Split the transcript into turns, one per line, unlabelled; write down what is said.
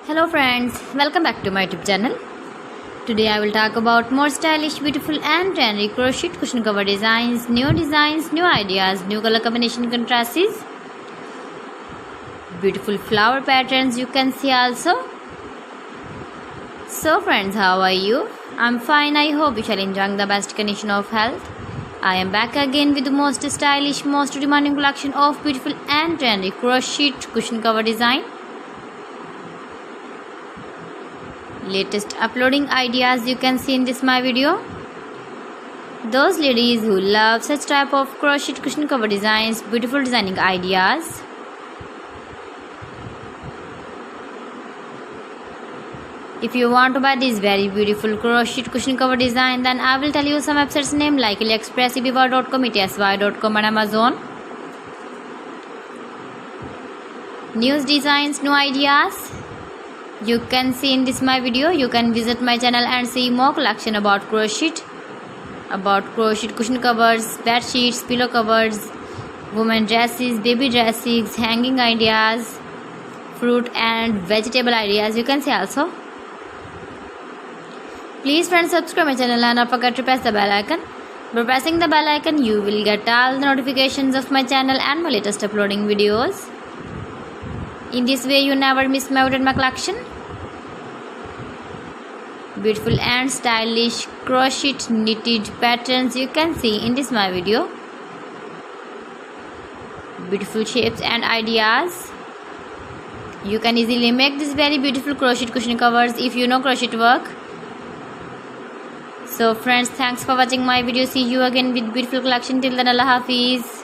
Hello friends, welcome back to my YouTube channel. Today I will talk about more stylish, beautiful and trendy crochet cushion cover designs, new ideas, new color combination contrasts, beautiful flower patterns you can see also. So friends, how are you? I'm fine. I hope you shall enjoy the best condition of health. I am back again with the most stylish, most demanding collection of beautiful and trendy crochet cushion cover design. Latest uploading ideas you can see in this my video. Those ladies who love such type of crochet cushion cover designs, beautiful designing ideas. If you want to buy this very beautiful crochet cushion cover design, then I will tell you some websites name like AliExpress, eBay.com, etsy.com and Amazon. New designs, new ideas you can see in this my video. You can visit my channel and see more collection about crochet cushion covers, bed sheets, pillow covers, women dresses, baby dresses, hanging ideas, fruit and vegetable ideas you can see also. Please friends, subscribe my channel and don't forget to press the bell icon. By pressing the bell icon you will get all the notifications of my channel and my latest uploading videos. In this way you never miss my collection. Beautiful and stylish crochet knitted patterns you can see in this my video. Beautiful shapes and ideas. You can easily make this very beautiful crochet cushion covers if you know crochet work. So friends, thanks for watching my video. See you again with beautiful collection. Till then, Allah Hafiz.